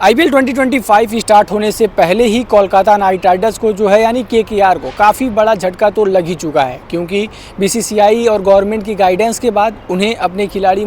IPL 2025 start होने से पहले ही कोलकाता नाइट राइडर्स को जो है यानी केकेआर को काफ़ी बड़ा झटका तो लग ही चुका है, क्योंकि बीसीसीआई और गवर्नमेंट की गाइडेंस के बाद उन्हें अपने खिलाड़ी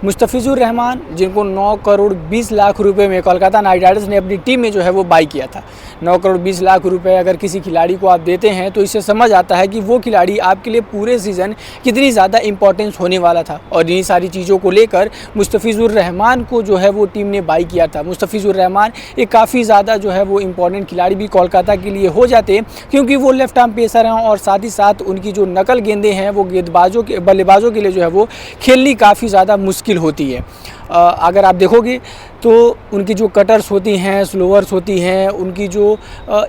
मुस्तफिजुर रहमान जिनको 9 करोड़ 20 लाख रुपए में कोलकाता नाइट राइडर्स ने अपनी टीम में जो है वो बाई किया था। 9 करोड़ 20 लाख रुपए अगर किसी खिलाड़ी को आप देते हैं तो इससे समझ आता है कि वो खिलाड़ी आपके लिए पूरे सीज़न कितनी ज़्यादा इंपॉर्टेंस होने वाला था। और इन्हीं सारी चीज़ों को लेकर मुस्तफिजुर रहमान को जो है वो टीम ने बाई किया था। मुस्तफिजुर रहमान एक काफ़ी ज़्यादा जो है वो इंपॉर्टेंट खिलाड़ी भी कोलकाता के लिए हो जाते, क्योंकि वो लेफ्ट आर्म पेसर हैं और साथ ही साथ उनकी जो नकल गेंदें हैं वो बल्लेबाजों के लिए जो है वो खेलनी काफ़ी ज़्यादा मुश्किल होती है। अगर आप देखोगे तो उनकी जो कटर्स होती हैं, स्लोअर्स होती हैं, उनकी जो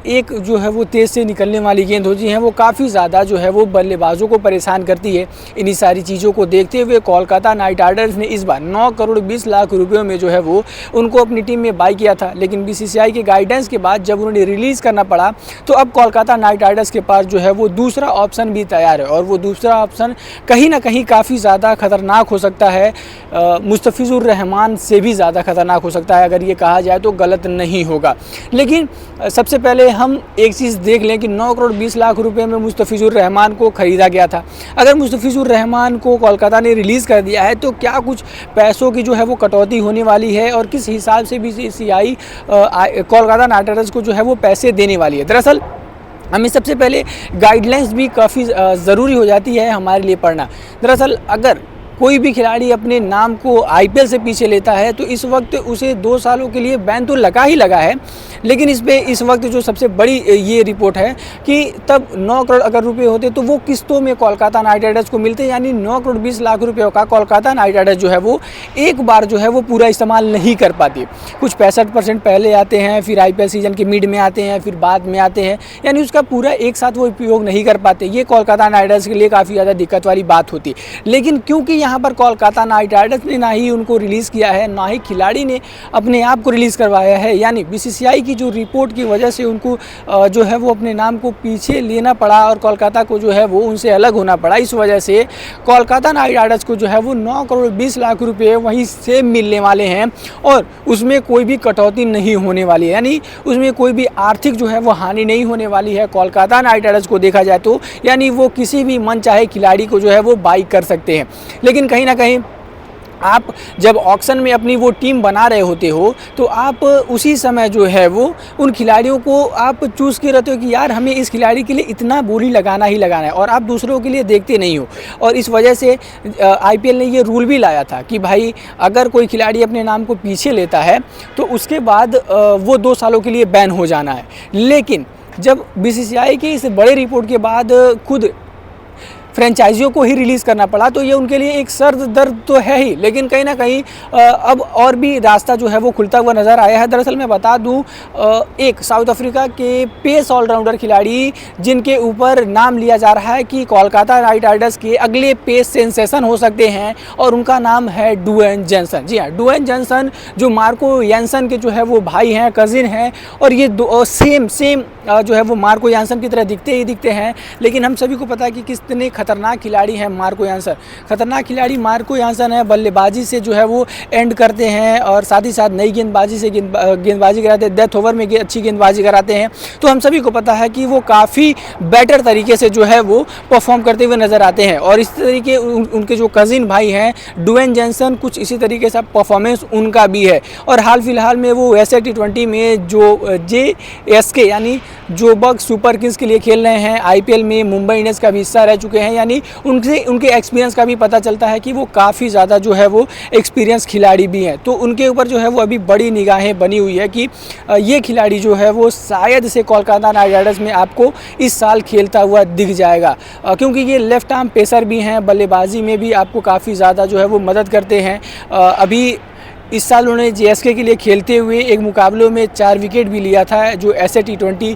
एक जो है वो तेज़ से निकलने वाली गेंद होती हैं वो काफ़ी ज़्यादा जो है वो बल्लेबाजों को परेशान करती है। इन्हीं सारी चीज़ों को देखते हुए कोलकाता नाइट राइडर्स ने इस बार 9 करोड़ 20 लाख रुपयों में जो है वो उनको अपनी टीम में बाई किया था। लेकिन बीसीसीआई के गाइडेंस के बाद जब उन्होंने रिलीज़ करना पड़ा तो अब कोलकाता नाइट राइडर्स के पास जो है वो दूसरा ऑप्शन भी तैयार है, और वो दूसरा ऑप्शन कहीं ना कहीं काफ़ी ज़्यादा खतरनाक हो सकता है। मुस्तफिजुर रहमान से भी ज़्यादा खतरनाक हो सकता है, अगर ये कहा जाए तो गलत नहीं होगा। लेकिन सबसे पहले हम एक चीज़ देख लें कि 9 करोड़ 20 लाख रुपए में मुस्तफिजुर रहमान को ख़रीदा गया था। अगर मुस्तफिजुर रहमान को कोलकाता ने रिलीज़ कर दिया है तो क्या कुछ पैसों की जो है वो कटौती होने वाली है, और किस हिसाब से बीसीसीआई कोलकाता नाइट राइडर्स को जो है वो पैसे देने वाली है। दरअसल हमें सबसे पहले गाइडलाइंस भी काफ़ी ज़रूरी हो जाती है हमारे लिए पढ़ना। दरअसल अगर कोई भी खिलाड़ी अपने नाम को आईपीएल से पीछे लेता है तो इस वक्त उसे 2 सालों के लिए बैन तो लगा ही लगा है, लेकिन इस वक्त जो सबसे बड़ी ये रिपोर्ट है कि तब 9 करोड़ अगर रुपए होते तो वो किस्तों में कोलकाता नाइट राइडर्स को मिलते, यानी 9 करोड़ 20 लाख रुपयों का कोलकाता नाइट राइडर्स जो है वो एक बार जो है वो पूरा इस्तेमाल नहीं कर पाती। कुछ 65% पहले आते हैं, फिर आईपीएल सीजन के मिड में आते हैं, फिर बाद में आते हैं, यानी उसका पूरा एक साथ वो उपयोग नहीं कर पाते। ये कोलकाता नाइट राइडर्स के लिए काफ़ी ज़्यादा दिक्कत वाली बात होती। लेकिन क्योंकि यहाँ पर कोलकाता नाइट राइडर्स ने ना ही उनको रिलीज़ किया है, ना ही खिलाड़ी ने अपने आप को रिलीज़ करवाया है, यानी बीसीसीआई की जो रिपोर्ट की वजह से उनको जो है वो अपने नाम को पीछे लेना पड़ा और कोलकाता को जो है वो उनसे अलग होना पड़ा। इस वजह से कोलकाता नाइट राइडर्स को जो है वो 9 करोड़ 20 लाख रुपये वहीं से मिलने वाले हैं, और उसमें कोई भी कटौती नहीं होने वाली है, यानी उसमें कोई भी आर्थिक जो है वो हानि नहीं होने वाली है कोलकाता नाइट राइडर्स को देखा जाए तो, यानी वो किसी भी मन चाहे खिलाड़ी को जो है वो बाई कर सकते हैं। लेकिन कहीं ना कहीं आप जब ऑक्शन में अपनी वो टीम बना रहे होते हो तो आप उसी समय जो है वो उन खिलाड़ियों को आप चूज़ कर रहते हो कि यार हमें इस खिलाड़ी के लिए इतना बोली लगाना ही लगाना है, और आप दूसरों के लिए देखते नहीं हो। और इस वजह से आईपीएल ने ये रूल भी लाया था कि भाई अगर कोई खिलाड़ी अपने नाम को पीछे लेता है तो उसके बाद वो 2 सालों के लिए बैन हो जाना है। लेकिन जब बीसीसीआई की इस बड़े रिपोर्ट के बाद खुद फ्रेंचाइजियों को ही रिलीज़ करना पड़ा तो ये उनके लिए एक सर दर्द तो है ही, लेकिन कहीं ना कहीं अब और भी रास्ता जो है वो खुलता हुआ नज़र आया है। दरअसल मैं बता दूं, एक साउथ अफ्रीका के पेस ऑलराउंडर खिलाड़ी जिनके ऊपर नाम लिया जा रहा है कि कोलकाता नाइट राइडर्स के अगले पेस सेंसेशन हो सकते हैं, और उनका नाम है ड्वेन जॉनसन। जी हाँ, ड्वेन जॉनसन जो मार्को यानसन के जो है वो भाई हैं, कज़िन हैं, और ये सेम जो है वो मार्को यानसन की तरह दिखते हैं। लेकिन हम सभी को पता है कि कितने खतरनाक खिलाड़ी हैं मार्को यानसन। खतरनाक खिलाड़ी मार्को यानसन है, बल्लेबाजी से जो है वो एंड करते हैं, और साथ ही साथ नई गेंदबाजी से गेंदबाजी कराते हैं, डेथ ओवर में अच्छी गेंदबाजी कराते हैं। तो हम सभी को पता है कि वो काफ़ी बेटर तरीके से जो है वो परफॉर्म करते हुए नज़र आते हैं। और इस तरीके उनके जो कज़िन भाई हैं ड्वेन जॉनसन, कुछ इसी तरीके से परफॉर्मेंस उनका भी है। और हाल फिलहाल में वो वैसे T20 में जो JSK यानी जोबर्ग सुपर किंग्स के लिए खेल रहे हैं, आईपीएल में मुंबई इंडियंस का भी हिस्सा रह चुके हैं, यानी उनके एक्सपीरियंस का भी पता चलता है कि वो काफ़ी ज़्यादा जो है वो एक्सपीरियंस खिलाड़ी भी हैं। तो उनके ऊपर जो है वो अभी बड़ी निगाहें बनी हुई है कि ये खिलाड़ी जो है वो शायद से कोलकाता नाइट राइडर्स में आपको इस साल खेलता हुआ दिख जाएगा, क्योंकि ये लेफ्ट आर्म पेसर भी हैं, बल्लेबाजी में भी आपको काफ़ी ज़्यादा जो है वो मदद करते हैं। अभी इस साल उन्होंने JSK के लिए खेलते हुए एक मुकाबलों में 4 विकेट भी लिया था, जो ऐसे T20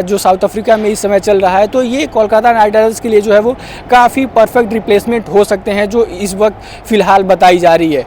जो साउथ अफ्रीका में इस समय चल रहा है। तो ये कोलकाता नाइट राइडर्स के लिए जो है वो काफ़ी परफेक्ट रिप्लेसमेंट हो सकते हैं, जो इस वक्त फ़िलहाल बताई जा रही है।